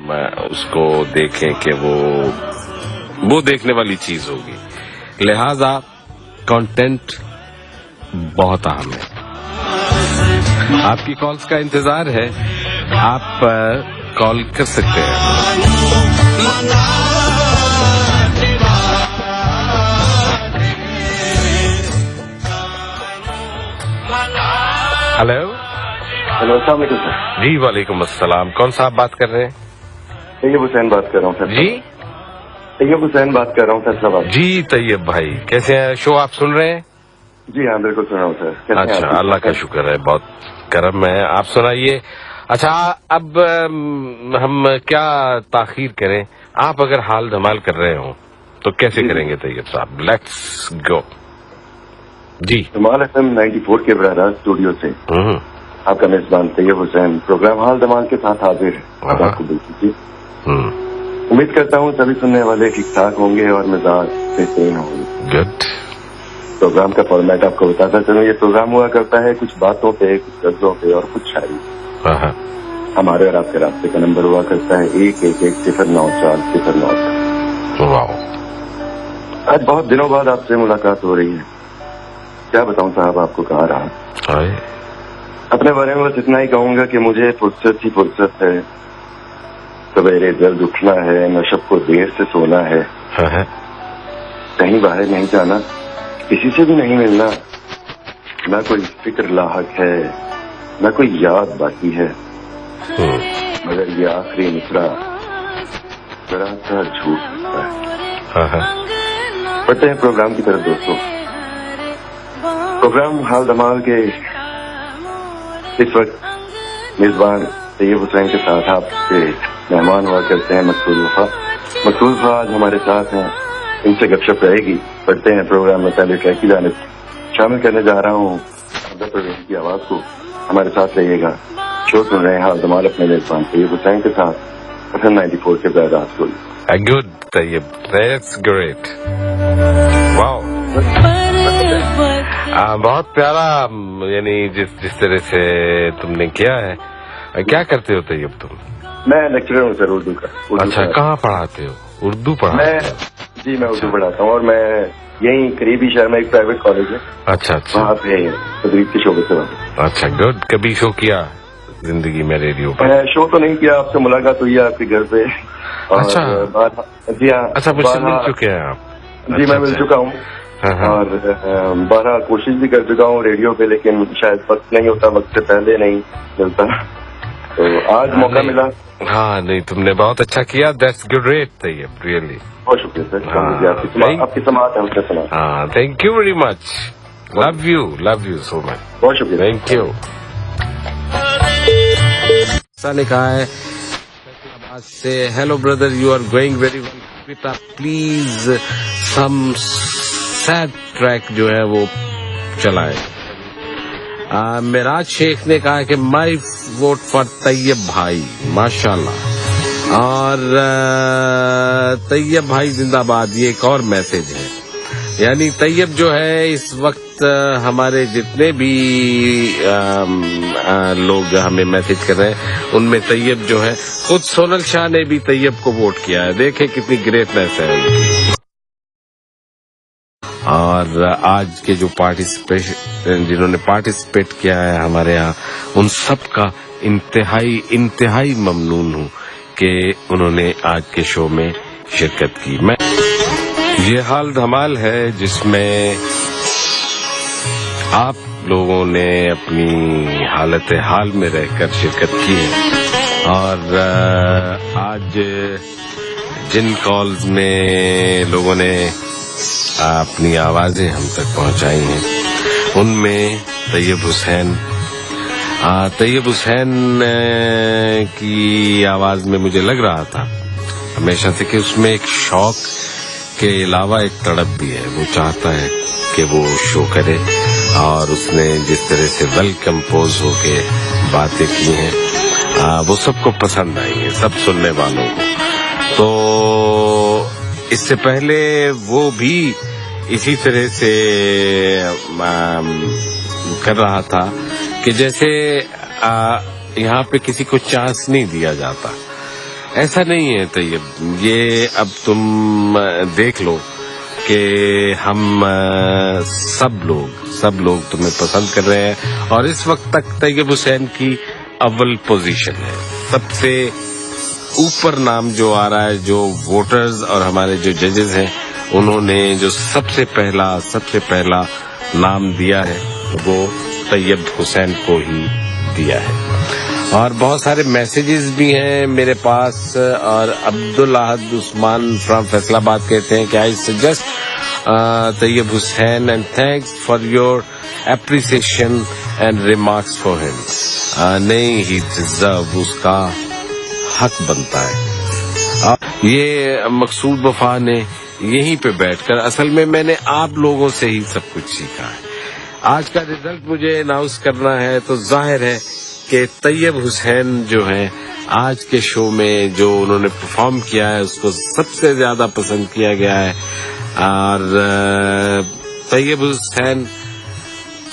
اس کو دیکھیں کہ وہ دیکھنے والی چیز ہوگی. لہذا کنٹینٹ بہت اہم ہے. آپ کی کالز کا انتظار ہے. آپ کال کر سکتے ہیں. ہلو. ہلو، السلام علیکم سر. جی وعلیکم السلام. کون صاحب بات کر رہے ہیں؟ طیب حسین بات کر رہا ہوں سر. جی طیب حسین بات کر رہا ہوں فیصلہ آباد. جی طیب بھائی، کیسے ہیں؟ شو آپ سن رہے ہیں؟ جی ہاں بالکل سن رہا ہوں سر. اچھا، اللہ کا شکر ہے، بہت کرم ہے. آپ سنائیے. اچھا، اب ہم کیا تاخیر کریں؟ آپ اگر حال دھمال کر رہے ہوں تو کیسے کریں گے طیب صاحب؟ Let's go. جی دھمال FM 94 کے براہ راست اسٹوڈیو سے آپ کا میزبان طیب حسین پروگرام حال دھمال کے ساتھ حاضر ہے. آپ کو بالکل امید کرتا ہوں سبھی سننے والے ٹھیک ٹھاک ہوں گے اور مزاج بہترین ہوں گے. گڈ. پروگرام کا فارمیٹ آپ کو بتاتا چلوں. یہ پروگرام ہوا کرتا ہے کچھ باتوں پہ، کچھ غزلوں پہ اور کچھ شاعری. ہمارے اور آپ کے رابطے کا نمبر ہوا کرتا ہے 111-094-094. واو. آج بہت دنوں بعد آپ سے ملاقات ہو رہی ہے. کیا بتاؤں صاحب آپ کو کہاں رہا. اپنے بارے میں بس اتنا ہی کہوں گا کہ مجھے فرصت ہی فرصت ہے. سویرے جلد اٹھنا ہے، نہ شب کو دیر سے سونا ہے. کہیں باہر نہیں جانا، کسی سے بھی نہیں ملنا، نہ کوئی فکر لاحق ہے، نہ کوئی یاد باقی ہے. مگر یہ آخری مصرع ذرا سا جھوٹ سکتا ہے. بڑھتے ہیں پروگرام کی طرف دوستوں. پروگرام حال دھمال کے اس وقت میزبان طیب حسین کے ساتھ آپ کے مہمان ہوا کرتے ہیں مقصود خواہ آج ہمارے ساتھ ہیں. ان سے گپ شپ رہے گی. پڑھتے ہیں پروگرام میں پہلے ٹریک کی جانب شامل کرنے جا رہا ہوں پروگرام کی آواز کو. ہمارے ساتھ رہیے گا. شو سن رہے ہیں حال دھمال اپنے میزبان طیب حسین کے ساتھ FM 94 کے بعد آپ کو. Good Tayyab, that's great. Wow, بہت پیارا. یعنی جس طرح سے تم نے کیا ہے. کیا کرتے ہو طیب تم؟ میں لیکچرر ہوں سر اردو کا. اچھا، کہاں پڑھاتے ہو؟ اردو پڑھاتے ہو؟ جی میں اردو پڑھاتا ہوں اور میں یہیں قریبی شہر میں ایک پرائیویٹ کالج ہے. اچھا اچھا، وہاں پہ تدریس کے شعبے سے. اچھا گڈ. کبھی شو کیا زندگی میں ریڈیو پر؟ شو تو نہیں کیا. آپ سے ملاقات ہوئی ہے آپ کے گھر پہ. اچھا جی ہاں. اچھا، مجھ سے مل چکے ہیں آپ؟ جی میں مل چکا ہوں اور 12 کوشش بھی کر چکا ہوں ریڈیو پہ، لیکن شاید وقت نہیں ہوتا، وقت سے پہلے نہیں ملتا. تو آج موقع ملا. ہاں نہیں، تم نے بہت اچھا کیا. That's great Tayyab, really. بہت شکریہ سر. آپ کی سماعت ہے اس سے سنا. ہاں، thank you very much. Love you so much. بہت شکریہ. Thank you. نے کہا ہے سے hello brother, you are going very well. بیٹا پلیز سم سیڈ ٹریک جو ہے وہ چلائے. معراج شیخ نے کہا کہ مائی ووٹ فار طیب بھائی. ماشاء اللہ. اور طیب بھائی زندہ باد. یہ ایک اور میسج ہے. یعنی طیب جو ہے اس وقت ہمارے جتنے بھی لوگ ہمیں میسج کر رہے ہیں ان میں طیب جو ہے، خود سونل شاہ نے بھی طیب کو ووٹ کیا ہے. دیکھیں کتنی گریٹنیس ہے ان کی. اور آج کے جو جنہوں نے پارٹیسپیٹ کیا ہے ہمارے یہاں، ان سب کا انتہائی ممنون ہوں کہ انہوں نے آج کے شو میں شرکت کی. یہ حال دھمال ہے جس میں آپ لوگوں نے اپنی حالت حال میں رہ کر شرکت کی ہے. اور آج جن کالز میں لوگوں نے اپنی آوازیں ہم تک پہنچائی ہیں ان میں طیب حسین کی آواز میں مجھے لگ رہا تھا ہمیشہ سے کہ اس میں ایک شوق کے علاوہ ایک تڑپ بھی ہے. وہ چاہتا ہے کہ وہ شو کرے اور اس نے جس طرح سے ویل کمپوز ہو کے باتیں کی ہیں وہ سب کو پسند آئی ہیں، سب سننے والوں کو. تو اس سے پہلے وہ بھی اسی طرح سے کر رہا تھا کہ جیسے یہاں پہ کسی کو چانس نہیں دیا جاتا. ایسا نہیں ہے طیب، یہ اب تم دیکھ لو کہ ہم سب لوگ تمہیں پسند کر رہے ہیں، اور اس وقت تک طیب حسین کی اول پوزیشن ہے، سب سے اوپر نام جو آ رہا ہے، جو ووٹرز اور ہمارے جو ججز ہیں انہوں نے جو سب سے پہلا نام دیا ہے وہ طیب حسین کو ہی دیا ہے۔ اور بہت سارے میسیجز بھی ہیں میرے پاس، اور عبدالاحد عثمان فرام فیصل آباد کہتے ہیں کہ I suggest Tayyab Hussain and thanks for your appreciation and remarks for ہم۔ نہیں، ہی ڈیزرو، اس کا حق بنتا ہے۔ یہ مقصود وفا نے یہیں پہ بیٹھ کر، اصل میں نے آپ لوگوں سے ہی سب کچھ سیکھا ہے۔ آج کا رزلٹ مجھے اناؤنس کرنا ہے تو ظاہر ہے کہ طیب حسین جو ہیں آج کے شو میں جو انہوں نے پرفارم کیا ہے اس کو سب سے زیادہ پسند کیا گیا ہے۔ اور طیب حسین،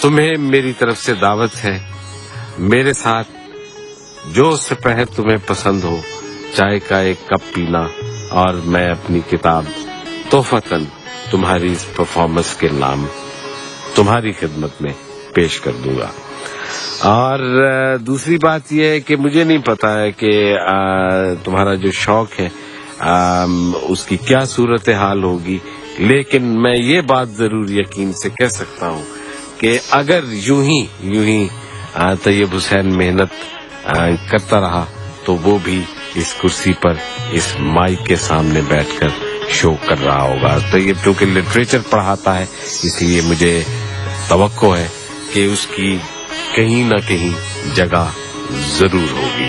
تمہیں میری طرف سے دعوت ہے، میرے ساتھ جو سپہر تمہیں پسند ہو، چائے کا ایک کپ پینا، اور میں اپنی کتاب تحفتاً تمہاری اس پرفارمنس کے نام تمہاری خدمت میں پیش کر دوں گا۔ اور دوسری بات یہ ہے کہ مجھے نہیں پتا ہے کہ تمہارا جو شوق ہے اس کی کیا صورتحال ہوگی، لیکن میں یہ بات ضرور یقین سے کہہ سکتا ہوں کہ اگر یوں ہی طیب حسین محنت کرتا رہا تو وہ بھی اس کرسی پر اس مائک کے سامنے بیٹھ کر شو کر رہا ہوگا۔ طیب کیونکہ لٹریچر پڑھاتا ہے، اس لیے مجھے توقع ہے کہ اس کی کہیں نہ کہیں جگہ ضرور ہوگی۔